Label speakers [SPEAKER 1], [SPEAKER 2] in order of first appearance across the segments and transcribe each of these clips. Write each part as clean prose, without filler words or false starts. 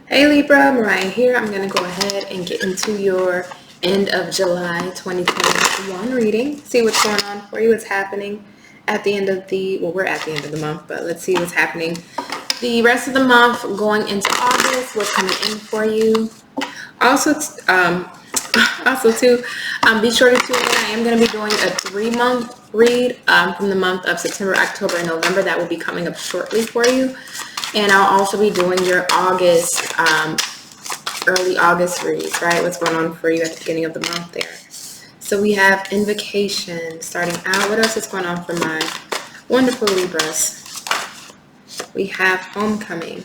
[SPEAKER 1] Hey Libra, Mariah here. I'm going to go ahead and get into your end of July 2021 reading. See what's going on for you, what's happening at the end of we're at the end of the month, but let's see what's happening the rest of the month going into August, what's coming in for you. Also, be sure to tune in. I am going to be doing a 3-month read from the month of September, October, and November. That will be coming up shortly for you. And I'll also be doing your August, early August reads, right? What's going on for you at the beginning of the month there. So we have invocation starting out. What else is going on for my wonderful Libras? We have homecoming.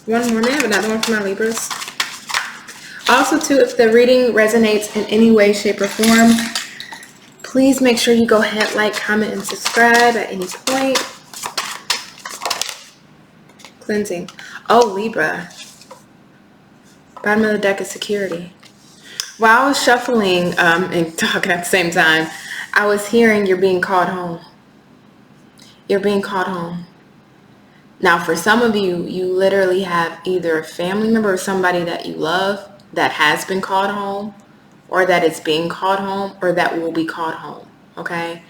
[SPEAKER 1] One more. May I have another one for my Libras? Also, too, if the reading resonates in any way, shape, or form, please make sure you go ahead, like, comment, and subscribe at any point. Cleansing. Oh, Libra. Bottom of the deck is security. While I was shuffling and talking at the same time, I was hearing you're being called home. You're being called home. Now, for some of you, you literally have either a family member or somebody that you love that has been called home, or that is being called home, or that will be called home, okay?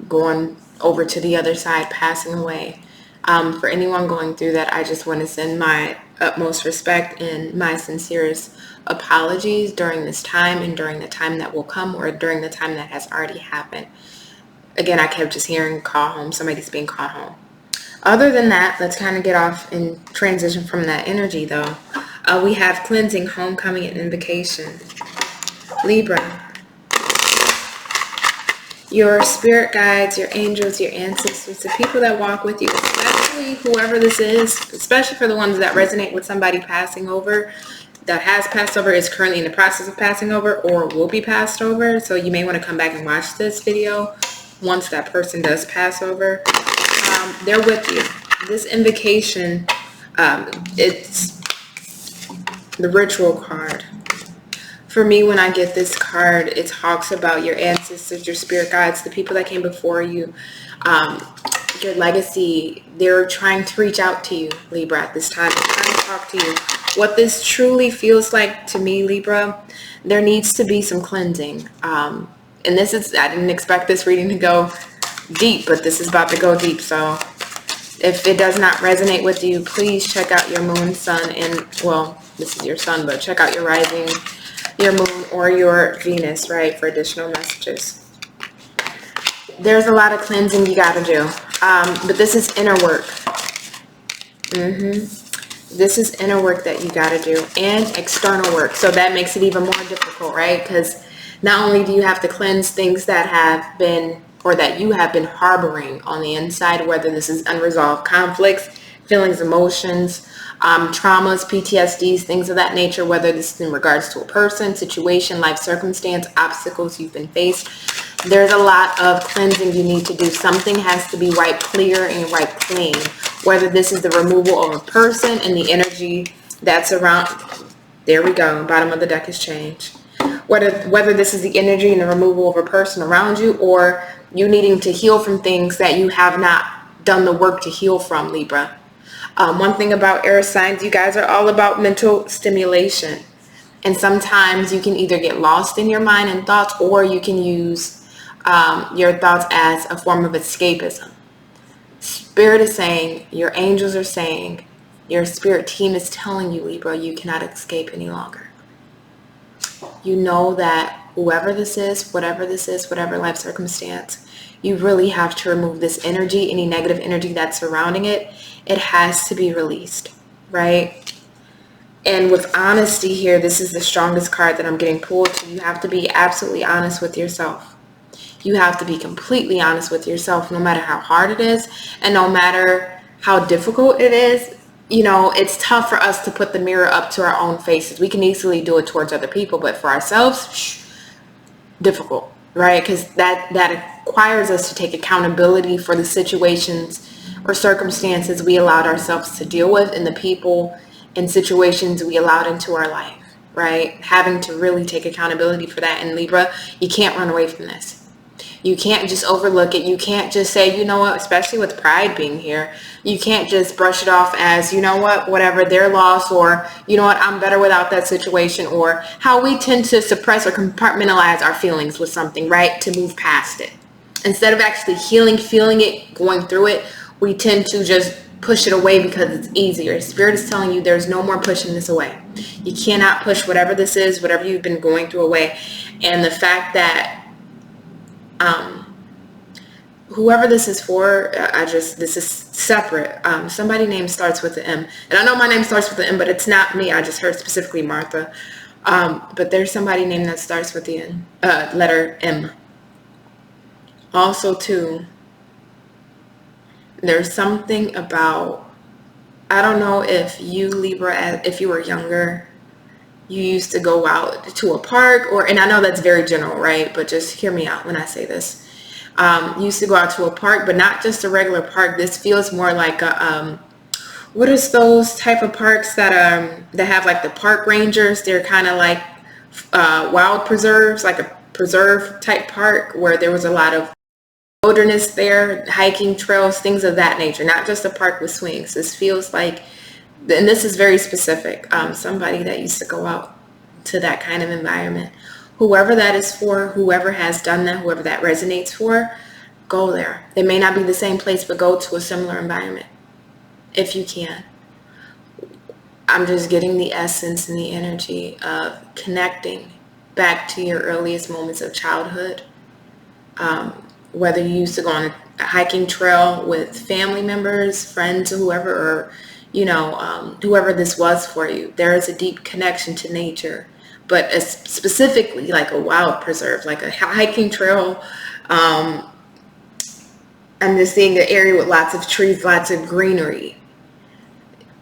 [SPEAKER 1] Going over to the other side, passing away. For anyone going through that, I just want to send my utmost respect and my sincerest apologies during this time and during the time that will come, or during the time that has already happened. Again, I kept just hearing call home, somebody's being called home. Other than that, let's kind of get off and transition from that energy though. We have cleansing, homecoming, and invocation. Libra. Your spirit guides, your angels, your ancestors, the people that walk with you, especially whoever this is, especially for the ones that resonate with somebody passing over, that has passed over, is currently in the process of passing over, or will be passed over. So you may want to come back and watch this video once that person does pass over. They're with you. This invocation, it's the ritual card. For me, when I get this card, it talks about your ancestors, your spirit guides, the people that came before you, your legacy. They're trying to reach out to you, Libra, at this time. They're trying to talk to you. What this truly feels like to me, Libra, there needs to be some cleansing. And this is, I didn't expect this reading to go deep, but this is about to go deep. So if it does not resonate with you, please check out your moon, sun, and, well, this is your sun, but check out your rising, your moon, or your Venus, right, for additional messages. There's a lot of cleansing you got to do, but this is inner work. This is inner work that you got to do, and external work, so that makes it even more difficult, right? Because not only do you have to cleanse things that have been, or that you have been harboring on the inside, whether this is unresolved conflicts, feelings, emotions, traumas, PTSDs, things of that nature, whether this is in regards to a person, situation, life circumstance, obstacles you've been faced. There's a lot of cleansing you need to do. Something has to be wiped clear and wiped clean, whether this is the removal of a person and the energy that's around. There we go. Bottom of the deck has changed. Whether this is the energy and the removal of a person around you, or you needing to heal from things that you have not done the work to heal from, Libra. One thing about air signs, you guys are all about mental stimulation. And sometimes you can either get lost in your mind and thoughts, or you can use your thoughts as a form of escapism. Spirit is saying, your angels are saying, your spirit team is telling you, Libra, you cannot escape any longer. You know that whoever this is, whatever life circumstance, you really have to remove this energy, any negative energy that's surrounding it. It has to be released, right? And with honesty here, this is the strongest card that I'm getting pulled to. You have to be absolutely honest with yourself. You have to be completely honest with yourself, no matter how hard it is and no matter how difficult it is. You know, it's tough for us to put the mirror up to our own faces. We can easily do it towards other people, but for ourselves, difficult, right? Because that requires us to take accountability for the situations or circumstances we allowed ourselves to deal with, and the people and situations we allowed into our life, right? Having to really take accountability for that. And Libra, you can't run away from this. You can't just overlook it. You can't just say, you know what, especially with pride being here, you can't just brush it off as, you know what, whatever, their loss, or, you know what, I'm better without that situation, or how we tend to suppress or compartmentalize our feelings with something, right, to move past it. Instead of actually healing, feeling it, going through it, we tend to just push it away because it's easier. Spirit is telling you there's no more pushing this away. You cannot push whatever this is, whatever you've been going through away. And the fact that whoever this is for, this is separate. Somebody name starts with the M. And I know my name starts with the M, but it's not me. I just heard specifically Martha. But there's somebody name that starts with the letter M. Also, too, there's something about, I don't know if you, Libra, if you were younger, you used to go out to a park, and I know that's very general, right? But just hear me out when I say this. You used to go out to a park, but not just a regular park. This feels more like a, what is those type of parks that have like the park rangers? They're kind of like wild preserves, like a preserve type park where there was a lot of wilderness there, hiking trails, things of that nature, not just a park with swings. This feels like, and this is very specific, somebody that used to go out to that kind of environment. Whoever that is for, whoever has done that, whoever that resonates for, go there. It may not be the same place, but go to a similar environment if you can. I'm just getting the essence and the energy of connecting back to your earliest moments of childhood. Whether you used to go on a hiking trail with family members, friends, or whoever, or, you know, whoever this was for you, there is a deep connection to nature, but specifically like a wild preserve, like a hiking trail. I'm just seeing an area with lots of trees, lots of greenery.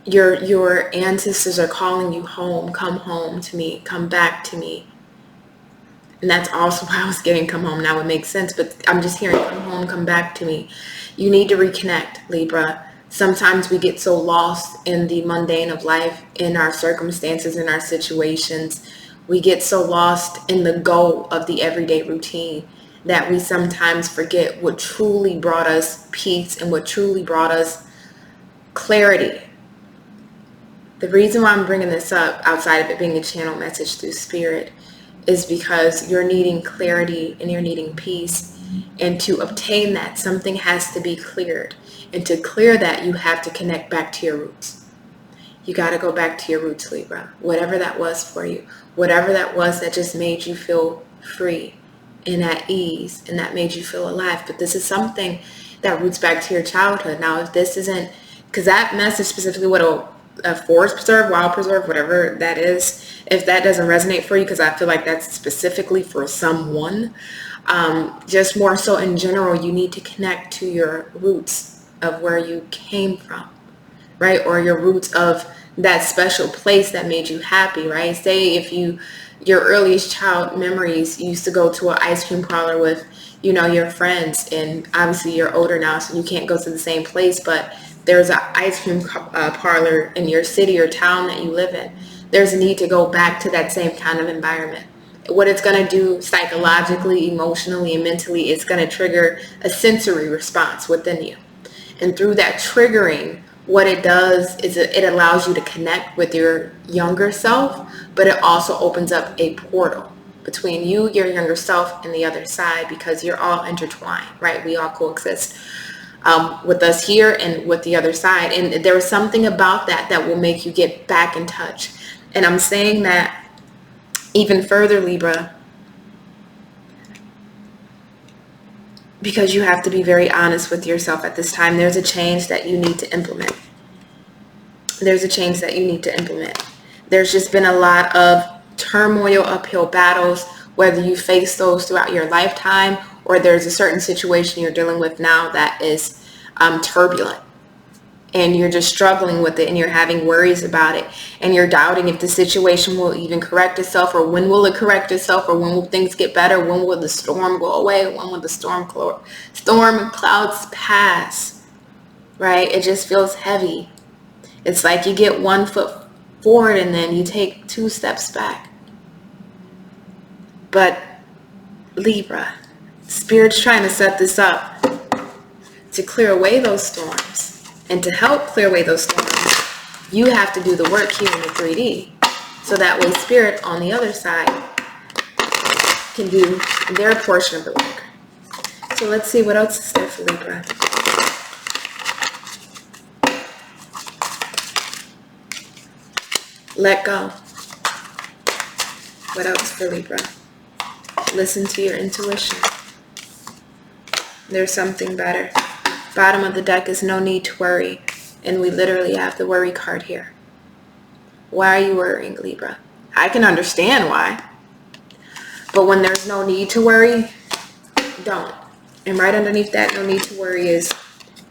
[SPEAKER 1] Your ancestors are calling you home. Come home to me. Come back to me. And that's also why I was getting come home. Now it makes sense, but I'm just hearing come home, come back to me. You need to reconnect, Libra. Sometimes we get so lost in the mundane of life, in our circumstances, in our situations. We get so lost in the go of the everyday routine that we sometimes forget what truly brought us peace and what truly brought us clarity. The reason why I'm bringing this up, outside of it being a channel message through spirit, is because you're needing clarity and you're needing peace. And to obtain that, something has to be cleared. And to clear that, you have to connect back to your roots. You got to go back to your roots, Libra. Whatever that was for you. Whatever that was that just made you feel free and at ease and that made you feel alive. But this is something that roots back to your childhood. Now, if this isn't, because that message specifically, what a forest preserve, wild preserve, whatever that is, if that doesn't resonate for you, because I feel like that's specifically for someone, just more so in general, you need to connect to your roots of where you came from, right? Or your roots of that special place that made you happy, right? Say if your earliest child memories, you used to go to an ice cream parlor with, you know, your friends, and obviously you're older now, so you can't go to the same place, but there's an ice cream parlor in your city or town that you live in. There's a need to go back to that same kind of environment. What it's going to do psychologically, emotionally, and mentally, it's going to trigger a sensory response within you. And through that triggering, what it does is it allows you to connect with your younger self, but it also opens up a portal between you, your younger self, and the other side, because you're all intertwined, right? We all coexist. With us here and with the other side. And there is something about that that will make you get back in touch. And I'm saying that even further, Libra, because you have to be very honest with yourself at this time. There's a change that you need to implement. There's a change that you need to implement. There's just been a lot of turmoil, uphill battles, whether you face those throughout your lifetime or there's a certain situation you're dealing with now that is turbulent and you're just struggling with it and you're having worries about it and you're doubting if the situation will even correct itself, or when will it correct itself, or when will things get better, when will the storm go away, when will the storm clouds pass, right? It just feels heavy. It's like you get 1 foot forward and then you take 2 steps back. But Libra, Spirit's trying to set this up to clear away those storms. And to help clear away those storms, you have to do the work here in the 3D. So that way Spirit on the other side can do their portion of the work. So let's see what else is there for Libra. Let go. What else for Libra? Listen to your intuition. There's something better. Bottom of the deck is no need to worry. And we literally have the worry card here. Why are you worrying, Libra? I can understand why. But when there's no need to worry, don't. And right underneath that no need to worry is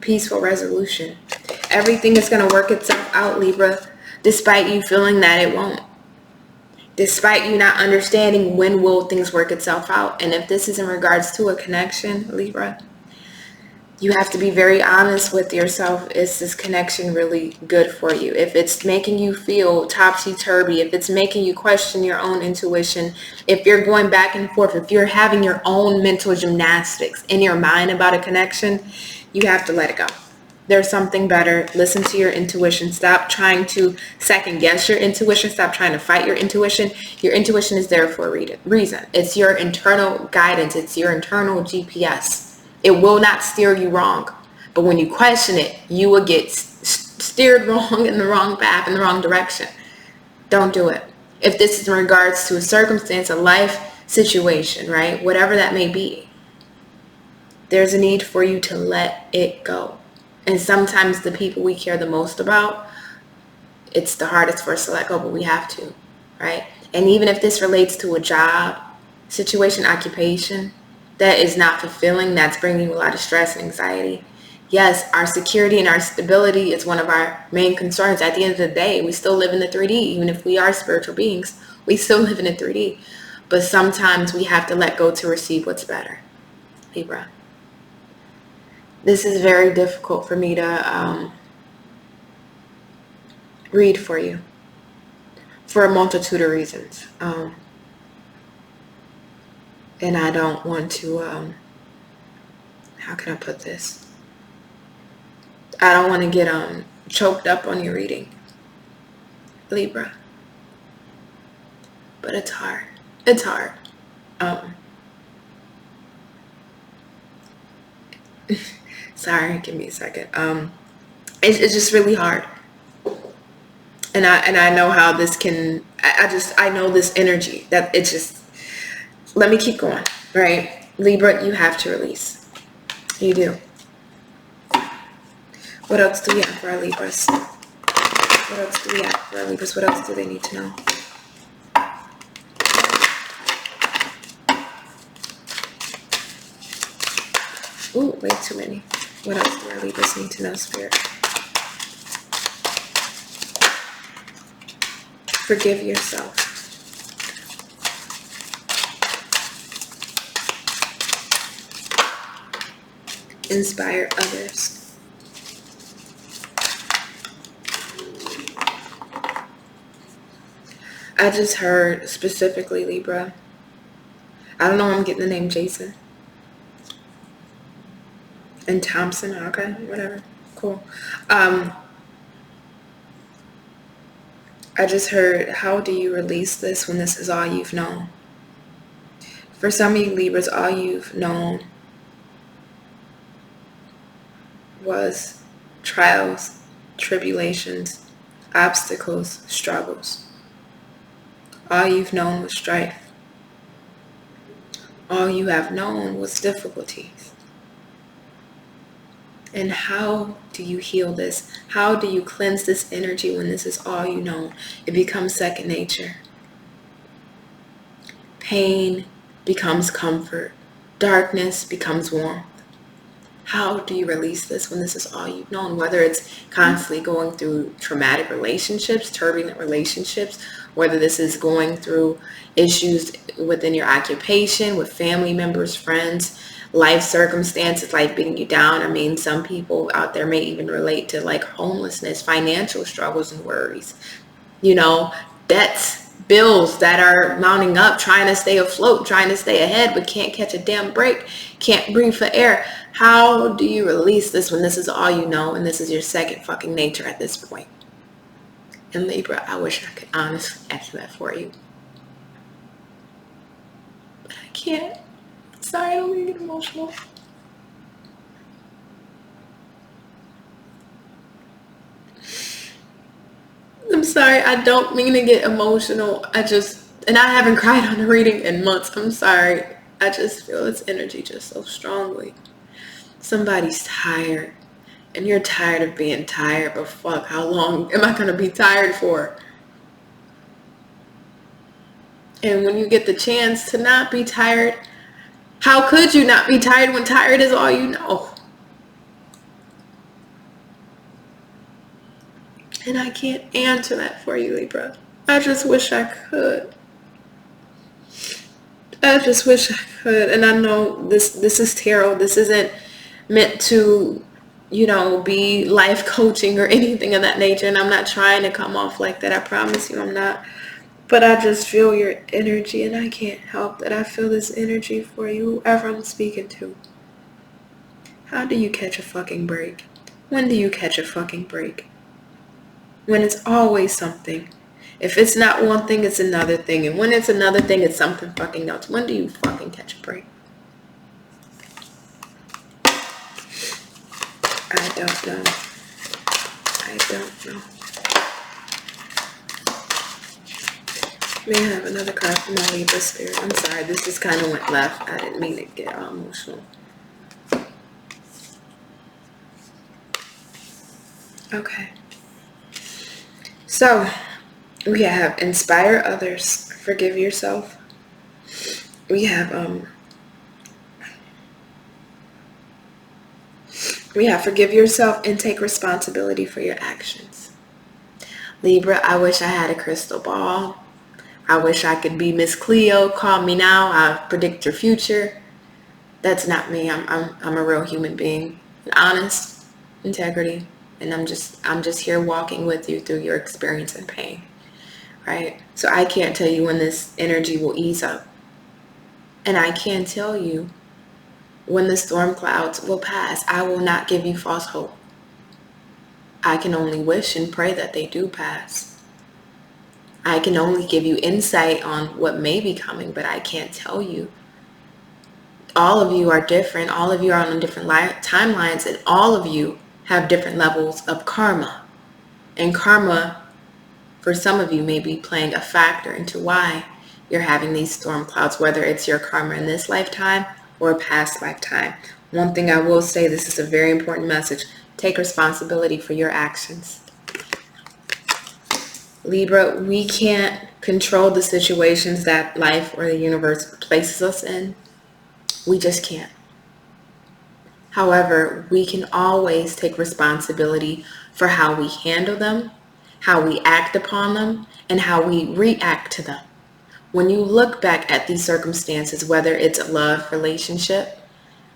[SPEAKER 1] peaceful resolution. Everything is going to work itself out, Libra, despite you feeling that it won't. Despite you not understanding when will things work itself out. And if this is in regards to a connection, Libra, you have to be very honest with yourself. Is this connection really good for you? If it's making you feel topsy-turvy, if it's making you question your own intuition, if you're going back and forth, if you're having your own mental gymnastics in your mind about a connection, you have to let it go. There's something better. Listen to your intuition. Stop trying to second guess your intuition. Stop trying to fight your intuition. Your intuition is there for a reason. It's your internal guidance. It's your internal GPS. It will not steer you wrong. But when you question it, you will get steered wrong in the wrong path, in the wrong direction. Don't do it. If this is in regards to a circumstance, a life situation, right? Whatever that may be, there's a need for you to let it go. And sometimes the people we care the most about, it's the hardest for us to let go, but we have to, right? And even if this relates to a job, situation, occupation that is not fulfilling, that's bringing a lot of stress and anxiety. Yes, our security and our stability is one of our main concerns. At the end of the day, we still live in the 3D. Even if we are spiritual beings, we still live in the 3D. But sometimes we have to let go to receive what's better. Libra. This is very difficult for me to read for you for a multitude of reasons. And I don't want to, how can I put this? I don't want to get choked up on your reading, Libra. But it's hard. It's hard. Sorry, give me a second. It's just really hard. And I know how this can, I know this energy that it's just, let me keep going, right? Libra, you have to release. You do. What else do we have for our Libras? What else do we have for our Libras? What else do they need to know? Ooh, way too many. What else do our Libras need to know, Spirit? Forgive yourself. Inspire others. I just heard specifically, Libra. I don't know where I'm getting the name Jason. And Thompson, okay, whatever, cool. I just heard, how do you release this when this is all you've known? For some of you Libras, all you've known was trials, tribulations, obstacles, struggles. All you've known was strife. All you have known was difficulties. And how do you heal this? How do you cleanse this energy when this is all you know? It becomes second nature. Pain becomes comfort. Darkness becomes warmth. How do you release this when this is all you've known? Whether it's constantly going through traumatic relationships, turbulent relationships, whether this is going through issues within your occupation, with family members, friends, life circumstances, life beating you down. I mean, some people out there may even relate to like homelessness, financial struggles and worries, you know, debts bills that are mounting up, trying to stay afloat, trying to stay ahead, but can't catch a damn break, can't breathe for air. How do you release this when this is all you know and this is your second fucking nature at this point? And Libra, I wish I could honestly answer that for you, but I can't. Sorry, I don't mean to get emotional. I'm sorry, I don't mean to get emotional. And I haven't cried on a reading in months. I'm sorry. I just feel its energy just so strongly. Somebody's tired, and you're tired of being tired, but fuck, how long am I going to be tired for? And when you get the chance to not be tired, how could you not be tired when tired is all you know? And I can't answer that for you, Libra. I just wish I could. I just wish I could. And I know this is tarot. This isn't meant to, be life coaching or anything of that nature. And I'm not trying to come off like that. I promise you I'm not. But I just feel your energy, and I can't help that I feel this energy for you, whoever I'm speaking to. How do you catch a fucking break? When do you catch a fucking break? When it's always something. If it's not one thing, it's another thing. And when it's another thing, it's something fucking else. When do you fucking catch a break? I don't know. I don't know. May I have another card from my Libra spirit? I'm sorry, this just kind of went left. I didn't mean to get all emotional. Okay. So, we have inspire others, forgive yourself. We have forgive yourself and take responsibility for your actions. Libra, I wish I had a crystal ball. I wish I could be Miss Cleo. Call me now. I'll predict your future. That's not me. I'm a real human being, honest, integrity, and I'm just here walking with you through your experience and pain, right? So I can't tell you when this energy will ease up, and I can tell you when the storm clouds will pass. I will not give you false hope. I can only wish and pray that they do pass. I can only give you insight on what may be coming, but I can't tell you. All of you are different. All of you are on different timelines, and all of you have different levels of karma. And karma, for some of you, may be playing a factor into why you're having these storm clouds, whether it's your karma in this lifetime or a past lifetime. One thing I will say, this is a very important message. Take responsibility for your actions. Libra, we can't control the situations that life or the universe places us in. We just can't. However, we can always take responsibility for how we handle them, how we act upon them, and how we react to them. When you look back at these circumstances, whether it's a love relationship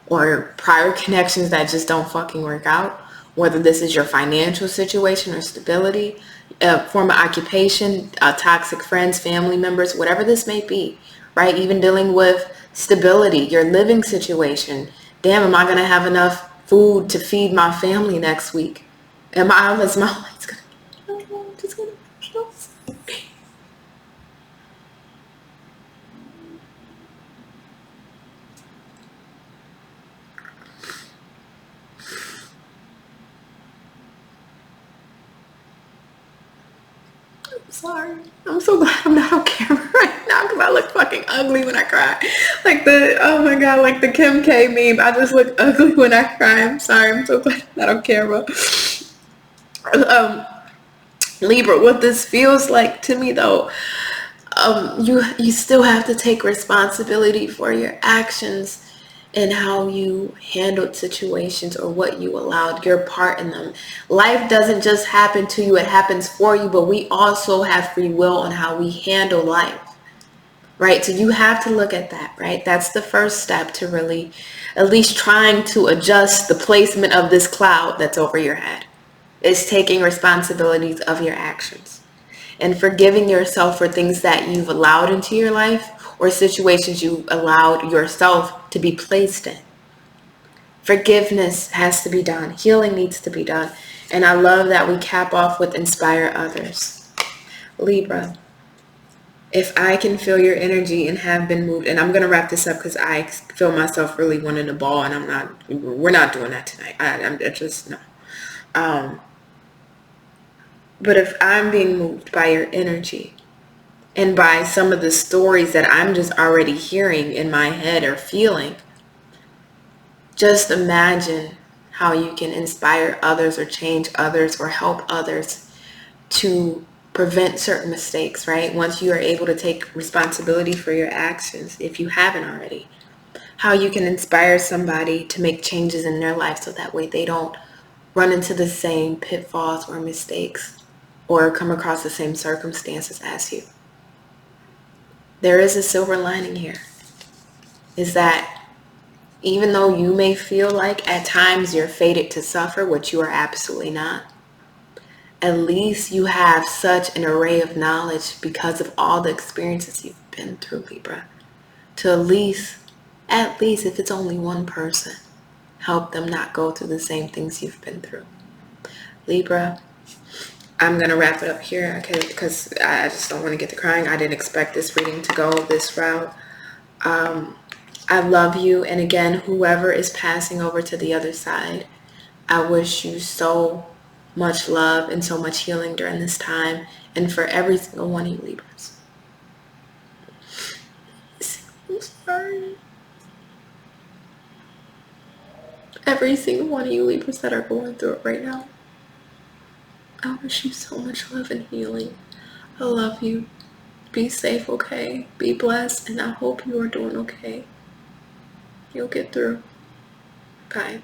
[SPEAKER 1] or prior connections that just don't fucking work out, whether this is your financial situation or stability, a form of occupation, toxic friends, family members, whatever this may be, right? Even dealing with stability, your living situation. Damn, am I going to have enough food to feed my family next week? Is my lights going to... I'm just going to... Sorry. I'm so glad I'm not on camera right now because I look fucking ugly when I cry. Oh my God, like the Kim K meme. I just look ugly when I cry. I'm sorry. I'm so glad I'm not on camera. Libra, what this feels like to me though, you still have to take responsibility for your actions and how you handled situations or what you allowed, your part in them. Life doesn't just happen to you, it happens for you, but we also have free will on how we handle life, right? So you have to look at that, right? That's the first step to really at least trying to adjust the placement of this cloud that's over your head, is taking responsibilities of your actions. and forgiving yourself for things that you've allowed into your life or situations you allowed yourself to be placed in. Forgiveness has to be done. Healing needs to be done. And I love that we cap off with inspire others. Libra, if I can feel your energy and have been moved, and I'm going to wrap this up because I feel myself really wanting to ball, and we're not doing that tonight. I'm just, no. But if I'm being moved by your energy and by some of the stories that I'm just already hearing in my head or feeling, just imagine how you can inspire others or change others or help others to prevent certain mistakes, right? Once you are able to take responsibility for your actions, if you haven't already, how you can inspire somebody to make changes in their life so that way they don't run into the same pitfalls or mistakes or come across the same circumstances as you. There is a silver lining here, is that even though you may feel like at times you're fated to suffer, which you are absolutely not, at least you have such an array of knowledge because of all the experiences you've been through, Libra, to at least if it's only one person, help them not go through the same things you've been through. Libra, I'm going to wrap it up here, okay, because I just don't want to get to crying. I didn't expect this reading to go this route. I love you. And again, whoever is passing over to the other side, I wish you so much love and so much healing during this time. And for every single one of you Libras. I'm sorry. Every single one of you Libras that are going through it right now. I wish you so much love and healing. I love you. Be safe, okay? Be blessed, and I hope you are doing okay. You'll get through. Bye.